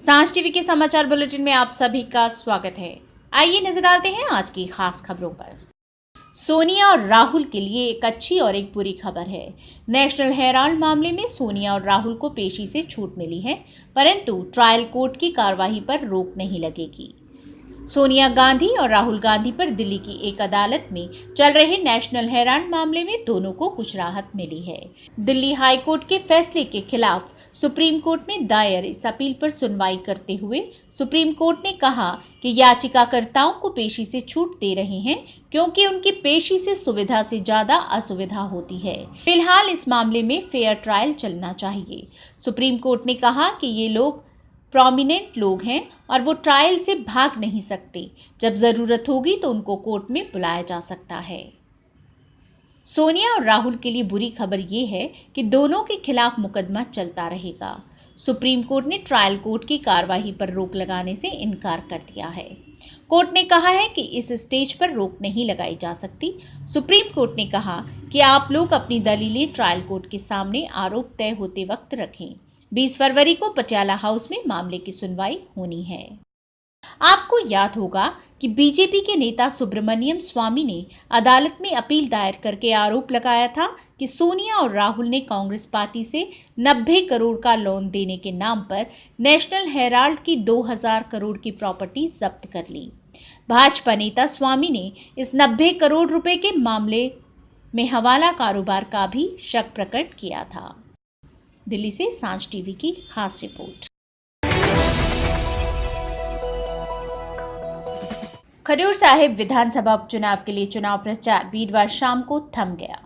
सांझ टीवी के समाचार बुलेटिन में आप सभी का स्वागत है। आइए नजर डालते हैं आज की खास खबरों पर। सोनिया और राहुल के लिए एक अच्छी और एक बुरी खबर है। नेशनल हेराल्ड मामले में सोनिया और राहुल को पेशी से छूट मिली है, परंतु ट्रायल कोर्ट की कार्रवाई पर रोक नहीं लगेगी। सोनिया गांधी और राहुल गांधी पर दिल्ली की एक अदालत में चल रहे नेशनल हेराल्ड मामले में दोनों को कुछ राहत मिली है। दिल्ली हाई कोर्ट के फैसले के खिलाफ सुप्रीम कोर्ट में दायर इस अपील पर सुनवाई करते हुए सुप्रीम कोर्ट ने कहा कि याचिकाकर्ताओं को पेशी से छूट दे रहे हैं क्योंकि उनकी पेशी से सुविधा से ज्यादा असुविधा होती है। फिलहाल इस मामले में फेयर ट्रायल चलना चाहिए। सुप्रीम कोर्ट ने कहा कि ये लोग प्रोमिनेंट लोग हैं और वो ट्रायल से भाग नहीं सकते। जब जरूरत होगी तो उनको कोर्ट में बुलाया जा सकता है। सोनिया और राहुल के लिए बुरी खबर ये है कि दोनों के खिलाफ मुकदमा चलता रहेगा। सुप्रीम कोर्ट ने ट्रायल कोर्ट की कार्रवाई पर रोक लगाने से इनकार कर दिया है। कोर्ट ने कहा है कि इस स्टेज पर रोक नहीं लगाई जा सकती। सुप्रीम कोर्ट ने कहा कि आप लोग अपनी दलीलें ट्रायल कोर्ट के सामने आरोप तय होते वक्त रखें। 20 फरवरी को पटियाला हाउस में मामले की सुनवाई होनी है। आपको याद होगा कि बीजेपी के नेता सुब्रमण्यम स्वामी ने अदालत में अपील दायर करके आरोप लगाया था कि सोनिया और राहुल ने कांग्रेस पार्टी से 90 करोड़ का लोन देने के नाम पर नेशनल हेराल्ड की 2000 करोड़ की प्रॉपर्टी जब्त कर ली। भाजपा नेता स्वामी ने इस 90 करोड़ रुपए के मामले में हवाला कारोबार का भी शक प्रकट किया था। दिल्ली से सांझ टीवी की खास रिपोर्ट। खडूर साहिब विधानसभा उपचुनाव के लिए चुनाव प्रचार वीरवार शाम को थम गया।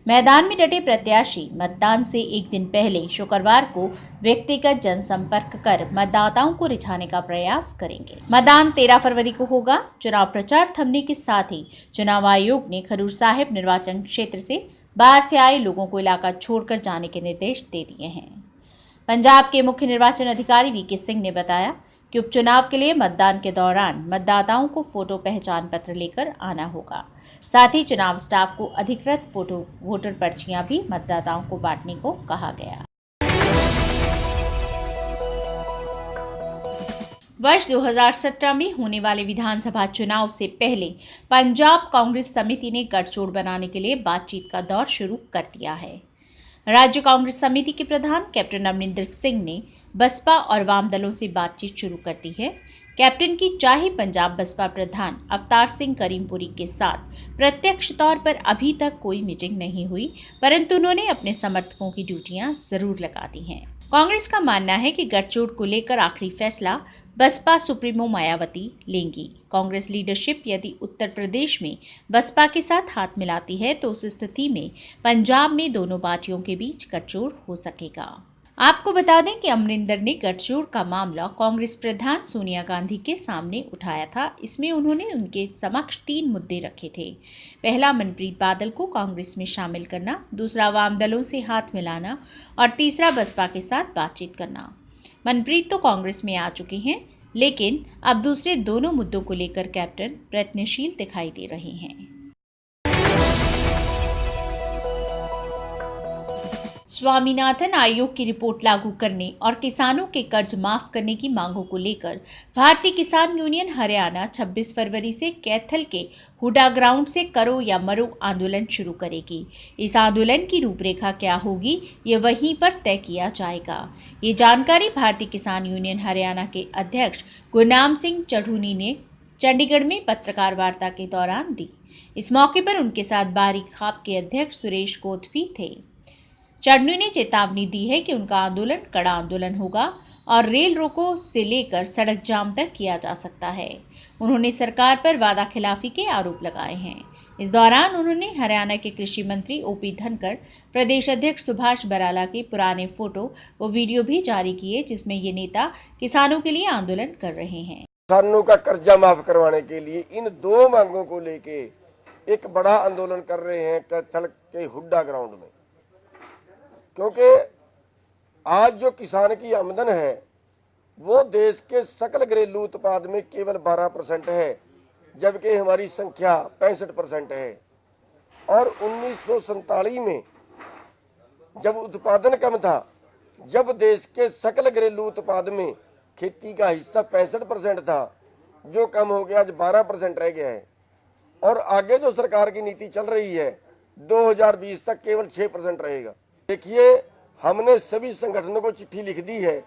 मैदान में डटे प्रत्याशी मतदान से एक दिन पहले शुक्रवार को व्यक्तिगत जनसंपर्क कर मतदाताओं को रिझाने का प्रयास करेंगे। मतदान 13 फरवरी को होगा। चुनाव प्रचार थमने के साथ ही चुनाव आयोग ने खडूर साहिब निर्वाचन क्षेत्र से बाहर से आए लोगों को इलाका छोड़कर जाने के निर्देश दे दिए हैं। पंजाब के मुख्य निर्वाचन अधिकारी वीके सिंह ने बताया कि उपचुनाव के लिए मतदान के दौरान मतदाताओं को फोटो पहचान पत्र लेकर आना होगा। साथ ही चुनाव स्टाफ को अधिकृत फोटो वोटर पर्चियां भी मतदाताओं को बांटने को कहा गया। वर्ष 2017 में होने वाले विधानसभा चुनाव से पहले पंजाब कांग्रेस समिति ने गठजोड़ बनाने के लिए बातचीत का दौर शुरू कर दिया है। राज्य कांग्रेस समिति के प्रधान कैप्टन अमरिंदर सिंह ने बसपा और वाम दलों से बातचीत शुरू कर दी है। कैप्टन की चाहे पंजाब बसपा प्रधान अवतार सिंह करीमपुरी के साथ प्रत्यक्ष तौर पर अभी तक कोई मीटिंग नहीं हुई, परंतु उन्होंने अपने समर्थकों की ड्यूटियां जरूर लगा दी हैं। कांग्रेस का मानना है कि गठजोड़ को लेकर आखिरी फैसला बसपा सुप्रीमो मायावती लेंगी। कांग्रेस लीडरशिप यदि उत्तर प्रदेश में बसपा के साथ हाथ मिलाती है तो उस स्थिति में पंजाब में दोनों पार्टियों के बीच गठजोड़ हो सकेगा। आपको बता दें कि अमरिंदर ने गठजोड़ का मामला कांग्रेस प्रधान सोनिया गांधी के सामने उठाया था। इसमें उन्होंने उनके समक्ष 3 मुद्दे रखे थे। पहला, मनप्रीत बादल को कांग्रेस में शामिल करना, दूसरा, वाम दलों से हाथ मिलाना और तीसरा, बसपा के साथ बातचीत करना। मनप्रीत तो कांग्रेस में आ चुके हैं, लेकिन अब दूसरे दोनों मुद्दों को लेकर कैप्टन प्रयत्नशील दिखाई दे रहे हैं। स्वामीनाथन आयोग की रिपोर्ट लागू करने और किसानों के कर्ज माफ करने की मांगों को लेकर भारतीय किसान यूनियन हरियाणा 26 फरवरी से कैथल के हुडा ग्राउंड से करो या मरो आंदोलन शुरू करेगी। इस आंदोलन की रूपरेखा क्या होगी, ये वहीं पर तय किया जाएगा। ये जानकारी भारतीय किसान यूनियन हरियाणा के अध्यक्ष गुरनाम सिंह चढ़ूनी ने चंडीगढ़ में पत्रकार वार्ता के दौरान दी। इस मौके पर उनके साथ बारी खाप के अध्यक्ष सुरेश कोथ भी थे। चढ़नी ने चेतावनी दी है कि उनका आंदोलन कड़ा आंदोलन होगा और रेल रोको से लेकर सड़क जाम तक किया जा सकता है। उन्होंने सरकार पर वादा खिलाफी के आरोप लगाए हैं। इस दौरान उन्होंने हरियाणा के कृषि मंत्री ओपी धनखड़, प्रदेश अध्यक्ष सुभाष बराला के पुराने फोटो व वीडियो भी जारी किए, जिसमें ये नेता किसानों के लिए आंदोलन कर रहे हैं। किसानों का कर्जा माफ करवाने के लिए इन 2 मांगों को लेके एक बड़ा आंदोलन कर रहे हैं कैथल के हुड्डा ग्राउंड में, क्योंकि आज जो किसान की आमदन है वो देश के सकल घरेलू उत्पाद में केवल 12% है, जबकि हमारी संख्या 65% है। और 1947 में जब उत्पादन कम था, जब देश के सकल घरेलू उत्पाद में खेती का हिस्सा 65% था, जो कम हो गया, आज 12% रह गया है। और आगे जो सरकार की नीति चल रही है 2020 तक केवल 6% रहेगा। देखिए, हमने सभी संगठनों को चिट्ठी लिख दी है,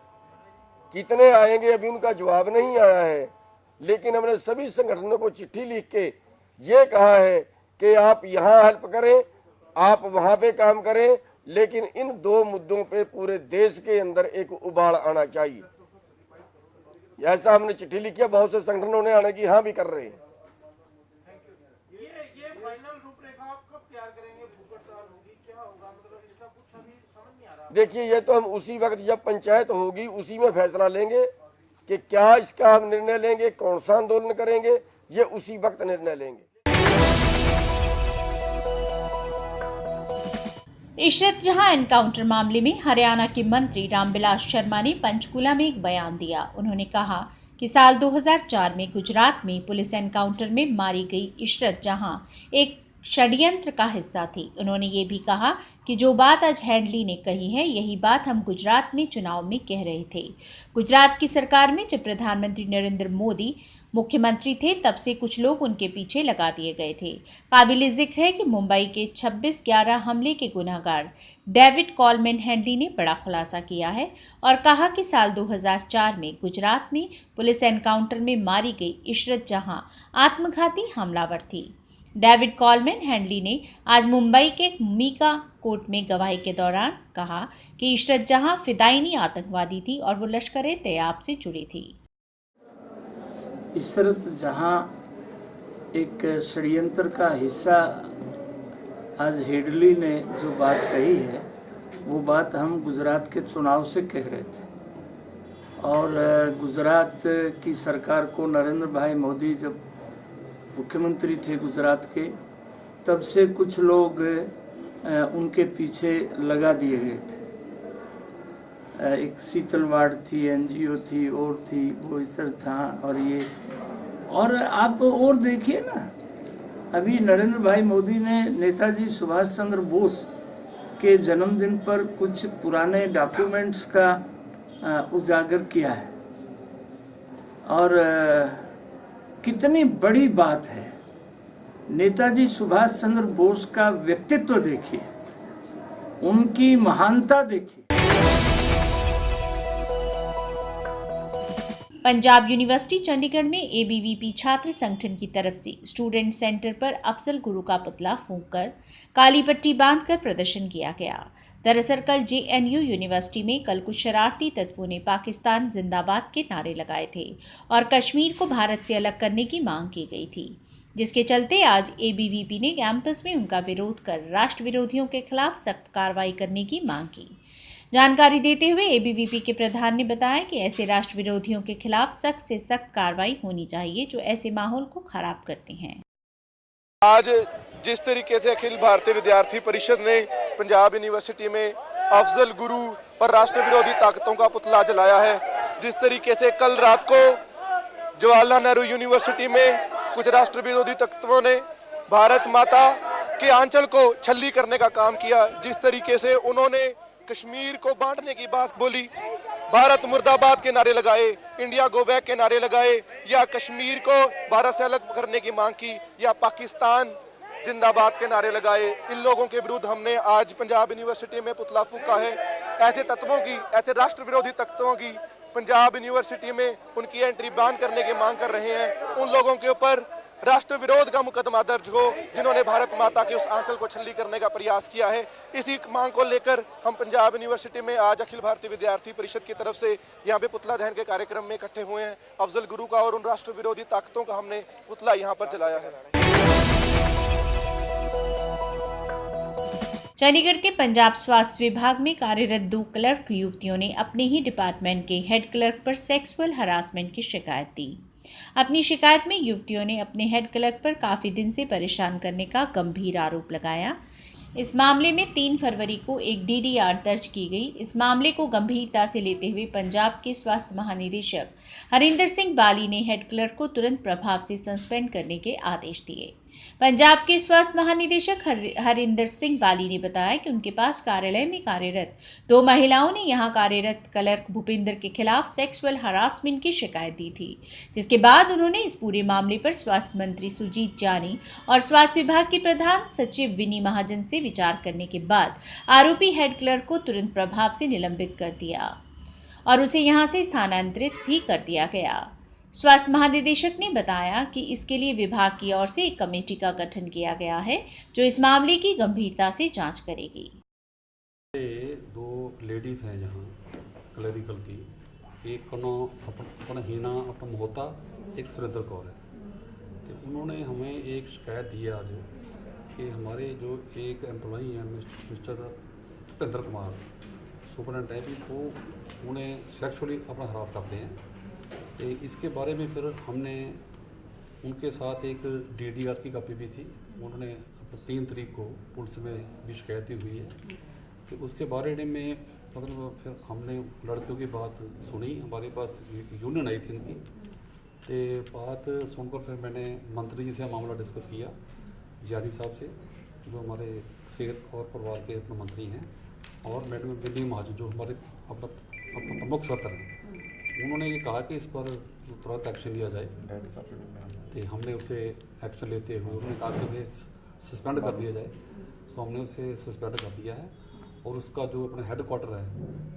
कितने आएंगे अभी उनका जवाब नहीं आया है, लेकिन हमने सभी संगठनों को चिट्ठी लिख के ये कहा है कि आप यहाँ हेल्प करें, आप वहाँ पे काम करें, लेकिन इन दो मुद्दों पे पूरे देश के अंदर एक उबाल आना चाहिए। ऐसा हमने चिट्ठी लिखी है, बहुत से संगठनों ने आने की हाँ भी कर रहे हैं। ये फाइनल रूपरेखा आप कब तैयार करेंगे? भूख हड़ताल होगी, क्या होगा? मतलब इसका कुछ अभी समझ नहीं आ रहा। देखिए, ये तो हम उसी वक्त जब पंचायत होगी उसी में फैसला लेंगे कि क्या इसका हम निर्णय लेंगे, कौन सा आंदोलन करेंगे, ये उसी वक्त निर्णय लेंगे। इशरत जहां एनकाउंटर मामले में हरियाणा के मंत्री रामविलास शर्मा ने पंचकूला में एक बयान दिया। उन्होंने कहा कि साल 2004 में गुजरात में पुलिस एनकाउंटर में मारी गई इशरत जहां एक षड्यंत्र का हिस्सा थी। उन्होंने ये भी कहा कि जो बात आज हैंडली ने कही है, यही बात हम गुजरात में चुनाव में कह रहे थे। गुजरात की सरकार में जब प्रधानमंत्री नरेंद्र मोदी मुख्यमंत्री थे, तब से कुछ लोग उनके पीछे लगा दिए गए थे। काबिले जिक्र है कि मुंबई के 26/11 हमले के गुनहगार डेविड कॉलमैन हैंडली ने बड़ा खुलासा किया है और कहा कि साल 2004 में गुजरात में पुलिस एनकाउंटर में मारी गई इशरत जहां आत्मघाती हमलावर थी। डेविड कॉलमैन हैंडली ने आज मुंबई के मीका कोर्ट में गवाही के दौरान कहा कि इशरत जहां फिदायनी आतंकवादी थी और वो लश्कर-ए-तैयब से जुड़ी थी। इशरत जहां एक षड्यंत्र का हिस्सा, आज हेडली ने जो बात कही है वो बात हम गुजरात के चुनाव से कह रहे थे। और गुजरात की सरकार को नरेंद्र भाई मोदी जब मुख्यमंत्री थे गुजरात के, तब से कुछ लोग उनके पीछे लगा दिए गए थे। एक शीतलवाड़ थी, एनजीओ थी, और थी, वो इधर था, और ये, और आप और देखिए ना, अभी नरेंद्र भाई मोदी ने नेताजी सुभाष चंद्र बोस के जन्मदिन पर कुछ पुराने डॉक्यूमेंट्स का उजागर किया है। और कितनी बड़ी बात है। नेताजी सुभाष चंद्र बोस का व्यक्तित्व देखिए, उनकी महानता देखिए। पंजाब यूनिवर्सिटी चंडीगढ़ में एबीवीपी छात्र संगठन की तरफ से स्टूडेंट सेंटर पर अफजल गुरु का पुतला फूंककर काली पट्टी बांधकर प्रदर्शन किया गया। दरअसल कल जेएनयू यूनिवर्सिटी में कल कुछ शरारती तत्वों ने पाकिस्तान जिंदाबाद के नारे लगाए थे और कश्मीर को भारत से अलग करने की मांग की गई थी, जिसके चलते आज एबीवीपी ने कैंपस में उनका विरोध कर राष्ट्र विरोधियों के खिलाफ सख्त कार्रवाई करने की मांग की। जानकारी देते हुए एबीवीपी के प्रधान ने बताया कि ऐसे राष्ट्र विरोधियों के खिलाफ सख्त से सख्त कार्रवाई होनी चाहिए जो ऐसे माहौल को खराब करते हैं। आज जिस तरीके से अखिल भारतीय विद्यार्थी परिषद ने पंजाब यूनिवर्सिटी में अफजल गुरु और राष्ट्र विरोधी ताकतों का पुतला जलाया है, जिस तरीके से कल रात को जवाहरलाल नेहरू यूनिवर्सिटी में कुछ राष्ट्र विरोधी तत्वों ने भारत माता के आंचल को छल्ली करने का काम किया, जिस तरीके से उन्होंने कश्मीर को बांटने की बात बोली, भारत मुर्दाबाद के नारे लगाए, इंडिया गो बैक के नारे लगाए, या कश्मीर को भारत से अलग करने की मांग की, या पाकिस्तान जिंदाबाद के नारे लगाए। इन लोगों के विरुद्ध हमने आज पंजाब यूनिवर्सिटी में पुतला फूंका है। ऐसे तत्वों की, ऐसे राष्ट्र विरोधी तत्वों की पंजाब यूनिवर्सिटी में उनकी एंट्री बैन करने की मांग कर रहे हैं। उन लोगों के ऊपर राष्ट्र विरोध का मुकदमा दर्ज हो जिन्होंने भारत माता के उस आंचल को छल्ली करने का प्रयास किया है। इसी मांग को लेकर हम पंजाब यूनिवर्सिटी में आज अखिल भारतीय विद्यार्थी परिषद की तरफ से यहाँ पे पुतला दहन के कार्यक्रम में इकट्ठे हुए हैं। अफजल गुरु का और उन राष्ट्र विरोधी ताकतों का हमने पुतला यहाँ पर जलाया है। चंडीगढ़ के पंजाब स्वास्थ्य विभाग में कार्यरत 2 क्लर्क युवतियों ने अपने ही डिपार्टमेंट के हेड क्लर्क पर सेक्सुअल हरासमेंट की शिकायत दी। अपनी शिकायत में युवतियों ने अपने हेड क्लर्क पर काफ़ी दिन से परेशान करने का गंभीर आरोप लगाया। इस मामले में 3 फरवरी को एक डीडीआर दर्ज की गई। इस मामले को गंभीरता से लेते हुए पंजाब के स्वास्थ्य महानिदेशक हरिंदर सिंह बाली ने हेड क्लर्क को तुरंत प्रभाव से सस्पेंड करने के आदेश दिए। पंजाब के स्वास्थ्य महानिदेशक हरिंदर सिंह बाली ने बताया कि उनके पास कार्यालय में कार्यरत 2 महिलाओं ने यहां कार्यरत क्लर्क भूपिंदर के खिलाफ सेक्सुअल हरासमेंट की शिकायत दी थी, जिसके बाद उन्होंने इस पूरे मामले पर स्वास्थ्य मंत्री सुजीत जानी और स्वास्थ्य विभाग के प्रधान सचिव विनी महाजन से विचार करने के बाद आरोपी हेड क्लर्क को तुरंत प्रभाव से निलंबित कर दिया और उसे यहां से स्थानांतरित भी कर दिया गया। स्वास्थ्य महानिदेशक ने बताया कि इसके लिए विभाग की ओर से एक कमेटी का गठन किया गया है जो इस मामले की गंभीरता से जांच करेगी। 2 लेडीज़ हैं यहाँ क्लरिकल की, एक का नाम अपना हीना अपना मोहता, एक सुरेंद्र कौर है। तो उन्होंने हमें एक शिकायत दी आज कि हमारे जो एक एम्प्लॉई हैं मिस्टर भूपेंद्र कुमार सुपरिटेंडेंट है, वो उन्हें सेक्सुअली अपना हरास करते हैं। तो इसके बारे में फिर हमने उनके साथ एक DDR की कॉपी भी थी, उन्होंने 3 तारीख को पुलिस में भी शिकायत दी हुई है। तो उसके बारे में मतलब फिर हमने लड़कियों की बात सुनी, हमारे पास यूनियन आई थी उनकी। तो बात सुनकर फिर मैंने मंत्री जी से मामला डिस्कस किया, जानी साहब से जो हमारे सेहत और परिवार के मंत्री हैं, और मैडम विनी महाजन जो हमारे अपना प्रमुख सत्र हैं। उन्होंने ये कहा कि इस पर तुरंत एक्शन लिया जाए। तो हमने उसे एक्शन लेते हुए उन्होंने कहा कि उसे सस्पेंड कर दिया जाए, तो हमने उसे सस्पेंड कर दिया है। और उसका जो अपना हेडक्वार्टर है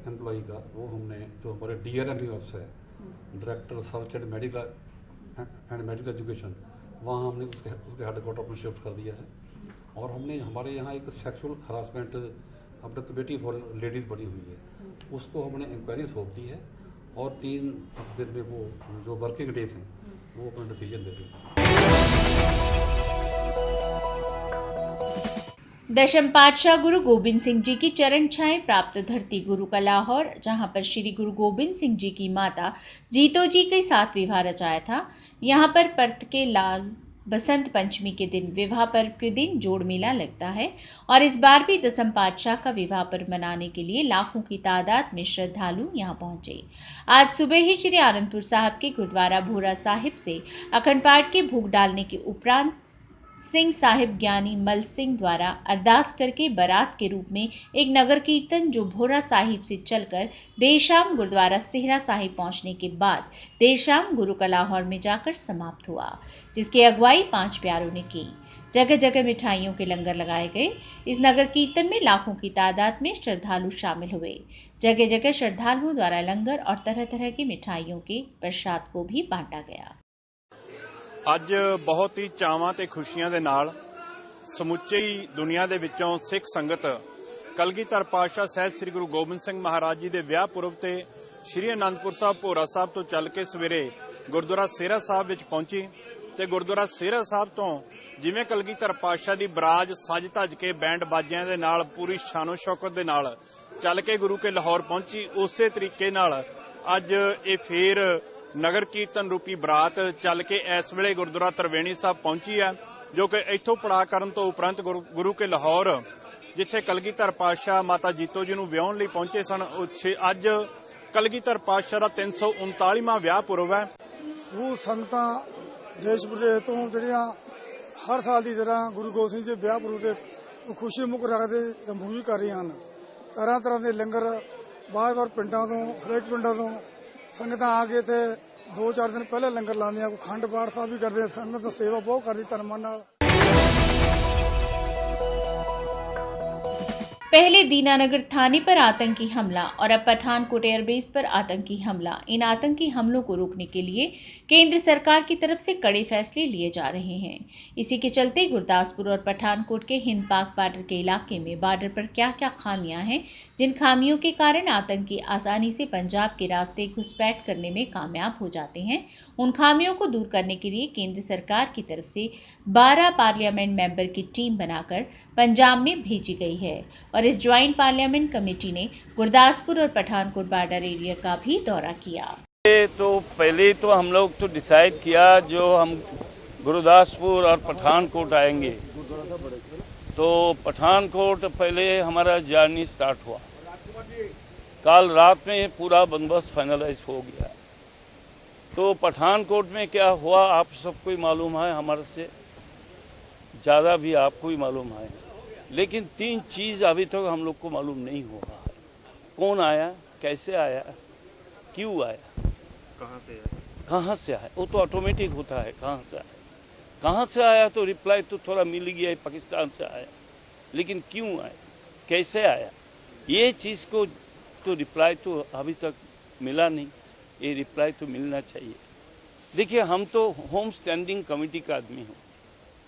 एम्प्लॉई का, वो हमने जो हमारे DRME ऑफिस है, director research and medical education, वहाँ हमने उसके हेडक्वार्टर पर शिफ्ट कर दिया है। और हमने हमारे यहाँ एक सेक्सुअल हरासमेंट अपना कमेटी फॉर लेडीज़ बनी हुई है, उसको हमने इंक्वायरी सौंप दी है और 3 दिन में वो जो वर्किंग डेज हैं वो अपना डिसीजन दे देंगे। दशम पातशाह गुरु गोबिंद सिंह जी की चरण छाएं प्राप्त धरती गुरु का लाहौर, जहां पर श्री गुरु गोबिंद सिंह जी की माता जीतो जी के साथ विवाह रचाया था। यहां पर पर्त के लाल बसंत पंचमी के दिन विवाह पर्व के दिन जोड़ मेला लगता है और इस बार भी दसम पातशाह का विवाह पर्व मनाने के लिए लाखों की तादाद में श्रद्धालु यहां पहुंचे। आज सुबह ही श्री आनंदपुर साहब के गुरुद्वारा भोरा साहिब से अखंड पाठ के भोग डालने के उपरांत सिंह साहिब ज्ञानी मल सिंह द्वारा अरदास करके बारात के रूप में एक नगर कीर्तन जो भोरा साहिब से चलकर देर शाम गुरुद्वारा सेहरा साहिब पहुंचने के बाद देर शाम गुरु का लाहौर में जाकर समाप्त हुआ, जिसकी अगुवाई 5 प्यारों ने की। जगह जगह मिठाइयों के लंगर लगाए गए। इस नगर कीर्तन में लाखों की तादाद में श्रद्धालु शामिल हुए। जगह जगह श्रद्धालुओं द्वारा लंगर और तरह तरह की मिठाइयों के प्रसाद को भी बांटा गया। ਅੱਜ ਬਹੁਤ ਹੀ ਚਾਵਾਂ ਤੇ ਖੁਸ਼ੀਆਂ ਦੇ ਨਾਲ ਸਮੁੱਚੀ ਦੁਨੀਆ ਦੇ ਵਿੱਚੋਂ ਸਿੱਖ ਸੰਗਤ ਕਲਗੀਧਰ ਪਾਤਸ਼ਾਹ ਸਾਹਿਬ ਸ੍ਰੀ ਗੁਰੂ ਗੋਬਿੰਦ ਸਿੰਘ ਮਹਾਰਾਜ ਜੀ ਦੇ ਵਿਆਹ ਪੁਰਬ ਤੇ ਸ੍ਰੀ ਅਨੰਦਪੁਰ ਸਾਹਿਬ ਭੋਰਾ ਸਾਹਿਬ ਤੋਂ ਚੱਲ ਕੇ ਸਵੇਰੇ ਗੁਰਦੁਆਰਾ ਸੇਹਰਾ ਸਾਹਿਬ ਵਿੱਚ ਪਹੁੰਚੀ ਤੇ ਗੁਰਦੁਆਰਾ ਸੇਹਰਾ ਸਾਹਿਬ ਤੋਂ ਜਿਵੇਂ ਕਲਗੀਧਰ ਪਾਤਸ਼ਾਹ ਦੀ ਬਰਾਜ ਸਜ ਧੱਜ ਕੇ ਬੈਂਡ ਬਾਜਿਆਂ ਦੇ ਨਾਲ ਪੂਰੀ ਸ਼ਾਨੋ ਸ਼ੌਕਤ ਦੇ ਨਾਲ ਚੱਲ ਕੇ ਗੁਰੂ ਕੇ ਲਾਹੌਰ ਪਹੁੰਚੀ। ਉਸੇ ਤਰੀਕੇ ਨਾਲ ਅੱਜ ਇਹ ਫੇਰ ਨਗਰ ਕੀਰਤਨ ਰੂਪੀ ਬਰਾਤ ਚੱਲ ਕੇ ਇਸ ਵੇਲੇ ਗੁਰਦੁਆਰਾ ਤਰਵੇਣੀ ਸਾਹਿਬ ਪਹੁੰਚੀ ਹੈ, ਜੋ ਕਿ ਇੱਥੋਂ ਪੜਾਅ ਕਰਨ ਤੋਂ ਉਪਰੰਤ ਗੁਰੂ ਕੇ ਲਾਹੌਰ ਜਿੱਥੇ ਕਲਗੀਧਰ ਪਾਤਸ਼ਾਹ ਮਾਤਾ ਜੀਤੋ ਜੀ ਨੂੰ ਵਿਆਹਣ ਲਈ ਪਹੁੰਚੇ ਸਨ, ਅੱਜ ਕਲਗੀਧਰ ਪਾਤਸ਼ਾਹ ਦਾ 339ਵਾਂ ਵਿਆਹ ਪੁਰਬ ਹੈ। ਉਹ ਸੰਗਤਾਂ ਦੇਸ਼ ਵਿਦੇਸ਼ ਤੋਂ ਜਿਹੜੀਆਂ ਹਰ ਸਾਲ ਦੀ ਤਰ੍ਹਾਂ ਗੁਰੂ ਗੋਬਿੰਦ ਸਿੰਘ ਜੀ ਵਿਆਹ ਪੁਰਬ ਤੇ ਖੁਸ਼ੀ ਮੁੱਖ ਰੱਖਦੇ ਜੰਮੂ ਕਰ ਰਹੀਆਂ ਹਨ। ਤਰ੍ਹਾਂ ਤਰ੍ਹਾਂ ਦੇ ਲੰਗਰ ਬਾਹਰ ਪਿੰਡਾਂ ਤੋਂ ਹਰੇਕ ਪਿੰਡਾਂ ਤੋਂ ਸੰਗਤਾਂ ਆ ਕੇ ਇੱਥੇ 2-4 ਦਿਨ ਪਹਿਲਾਂ ਲੰਗਰ ਲਾਉਂਦੀਆਂ, ਕੋਈ ਖੰਡ ਪਾਠ ਸਾਹਿਬ ਵੀ ਕਰਦੇ। ਸੰਗਤ ਸੇਵਾ ਬਹੁਤ ਕਰਦੀ ਧਰਮਾਂ ਨਾਲ। पहले दीनानगर थाने पर आतंकी हमला और अब पठानकोट एयरबेस पर आतंकी हमला। इन आतंकी हमलों को रोकने के लिए केंद्र सरकार की तरफ से कड़े फैसले लिए जा रहे हैं। इसी के चलते गुरदासपुर और पठानकोट के हिंद पाक बॉर्डर के इलाके में बॉर्डर पर क्या क्या खामियां हैं, जिन खामियों के कारण आतंकी आसानी से पंजाब के रास्ते घुसपैठ करने में कामयाब हो जाते हैं, उन खामियों को दूर करने के लिए केंद्र सरकार की तरफ से 12 पार्लियामेंट मेंबर की टीम बनाकर पंजाब में भेजी गई है और इस ज्वाइंट पार्लियामेंट कमेटी ने गुरदासपुर और पठानकोट बॉर्डर एरिया का भी दौरा किया। तो पहले तो हम लोग तो डिसाइड किया जो हम गुरदासपुर और पठानकोट आएंगे, तो पठानकोट पहले हमारा जर्नी स्टार्ट हुआ। कल रात में पूरा बंदोबस्त फाइनलाइज हो गया। तो पठानकोट में क्या हुआ आप सबको मालूम है हमारे से। ज़्यादा भी आपको ही मालूम है, लेकिन 3 चीज़ अभी तक हम लोग को मालूम नहीं हो रहा है। कौन आया, कैसे आया, क्यों आया, कहाँ से आया। वो तो ऑटोमेटिक होता है, कहाँ से आया तो रिप्लाई तो थोड़ा मिल गया, पाकिस्तान से आया, लेकिन क्यों आया, कैसे आया, ये चीज़ को तो रिप्लाई तो अभी तक मिला नहीं। ये रिप्लाई तो मिलना चाहिए। देखिए, हम तो होम स्टैंडिंग कमेटी का आदमी हूँ,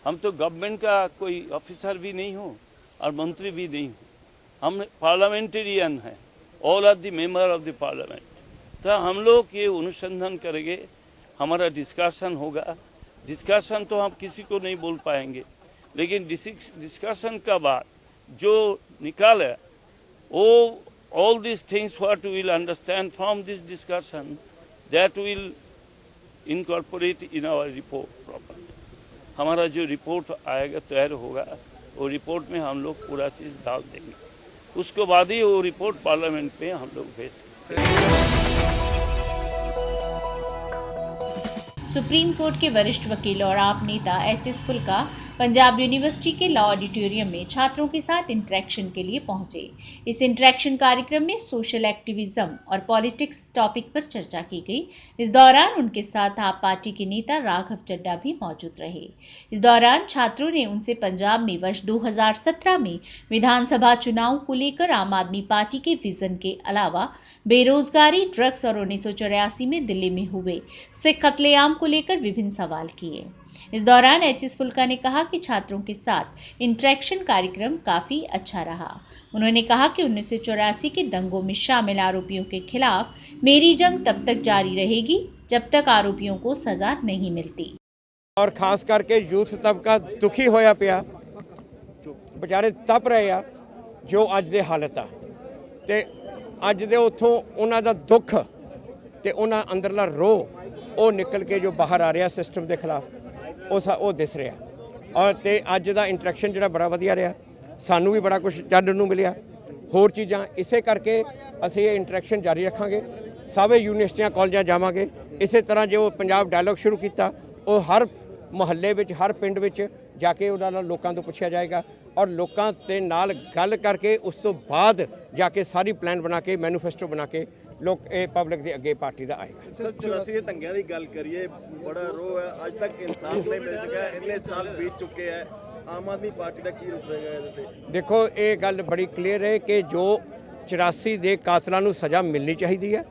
हम तो गवर्नमेंट का कोई ऑफिसर भी नहीं हूँ और मंत्री भी नहीं हूँ। हम पार्लियामेंटेरियन हैं, all are the member of the parliament. तो हम लोग ये अनुसंधान करेंगे, हमारा डिस्कशन होगा। डिस्कशन तो हम किसी को नहीं बोल पाएंगे, लेकिन डिस्कशन का बाद जो निकाले वो all these things what we will understand from this discussion, that will incorporate in our report properly. हमारा जो रिपोर्ट आएगा, तैयार होगा, वो रिपोर्ट में हम लोग पूरा चीज़ डाल देंगे। उसके बाद ही वो रिपोर्ट पार्लियामेंट में हम लोग भेज सकते हैं। सुप्रीम कोर्ट के वरिष्ठ वकील और आप नेता एच.एस. फुल्का पंजाब यूनिवर्सिटी के लॉ ऑडिटोरियम में छात्रों के साथ इंटरेक्शन के लिए पहुंचे। इस इंटरेक्शन कार्यक्रम में सोशल एक्टिविज्म और पॉलिटिक्स टॉपिक पर चर्चा की गई। इस दौरान उनके साथ आप पार्टी के नेता राघव चड्ढा भी मौजूद रहे। इस दौरान छात्रों ने उनसे पंजाब में वर्ष 2017 में विधानसभा चुनाव को लेकर आम आदमी पार्टी के विजन के अलावा बेरोजगारी, ड्रग्स और 1984 में दिल्ली में हुए सिख कत्लेआम को लेकर विभिन्न सवाल किए। इस दौरान एच.एस. फुल्का ने कहा कि छात्रों के साथ इंटरेक्शन कार्यक्रम काफी अच्छा रहा। उन्होंने कहा कि 1984 के दंगों में शामिल आरोपियों के खिलाफ मेरी जंग तब तक जारी रहेगी जब तक आरोपियों को सजा नहीं मिलती। और खास करके यूथ तबका दुखी होया पिया, बेचारे तप रहे आ जो अज दे हालत आ, ते अज दे उत्थों उन्हां दा दुख ते उन्हां अंदरला रोह वो निकल के जो बाहर आ रहा सिस्टम के खिलाफ वो दिस रहा। और तो अज का इंटरेक्शन जो बड़ा वधिया रहा, सानू भी बड़ा कुछ जानने को मिलिया, होर चीज़ां। इसे करके असीं ये इंटरेक्शन जारी रखांगे, सब यूनिवर्सिटियां कॉलेजां जावांगे। इस तरह जो पंजाब डायलॉग शुरू किया वो हर मुहल्ले में, हर पिंड में जाके उन्होंने लोगों तो पूछा जाएगा और लोगों के नाल गल करके उस तो बाद जाके सारी प्लान बना के मैनीफेस्टो बना के लोग पब्लिक के अगे पार्टी का आएगा। सर 84 के दंगे की गल करिए, बड़ा रोह है, आज तक इंसाफ नहीं मिल सका, इतने साल बीत चुके हैं, आम आदमी पार्टी का की रुख रहेगा? देखो, ये गल बड़ी क्लीयर है कि जो 84 के कातलों को सज़ा मिलनी चाहिए है।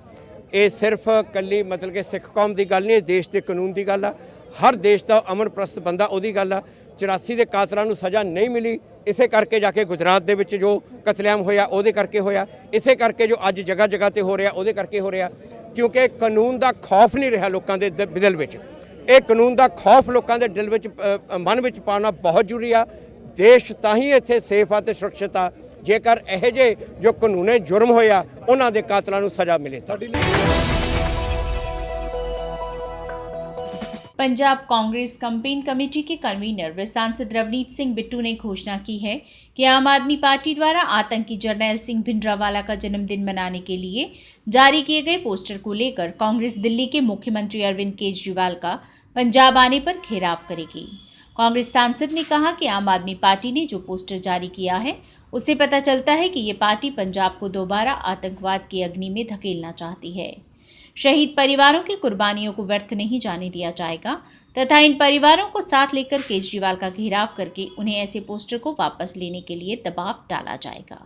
ये सिर्फ कली मतलब कि सिख कौम की गल नहीं, देश के कानून की गल आ। हर देश का अमन प्रस्त बंदा उहदी गल आ। 84 के कातलों को सज़ा नहीं मिली, इसे करके जाके गुजरात दे विच जो कतलेआम होया उहदे करके होया, इसे करके जो अज जगह जगह ते हो रहा उहदे करके हो रहा, क्योंकि कानून का खौफ नहीं रहा लोगों के दिल में। ये कानून का खौफ लोगों के दिल में मन में पाना बहुत जरूरी आ। देश ताही इत्थे सेफ आ ते सुरक्षित आ जेकर यह जे जो कानूनी जुर्म होया उन्हां दे कातलों को सज़ा मिले। पंजाब कांग्रेस कैंपेन कमेटी के कन्वीनर व सांसद रवनीत सिंह बिट्टू ने घोषणा की है कि आम आदमी पार्टी द्वारा आतंकी जरनैल सिंह भिंडरावाला का जन्मदिन मनाने के लिए जारी किए गए पोस्टर को लेकर कांग्रेस दिल्ली के मुख्यमंत्री अरविंद केजरीवाल का पंजाब आने पर घेराव करेगी। कांग्रेस सांसद ने कहा कि आम आदमी पार्टी ने जो पोस्टर जारी किया है उससे पता चलता है कि ये पार्टी पंजाब को दोबारा आतंकवाद की अग्नि में धकेलना चाहती है। शहीद परिवारों की कुर्बानियों को व्यर्थ नहीं जाने दिया जाएगा तथा इन परिवारों को साथ लेकर केजरीवाल का घेराव करके उन्हें ऐसे पोस्टर को वापस लेने के लिए दबाव डाला जाएगा।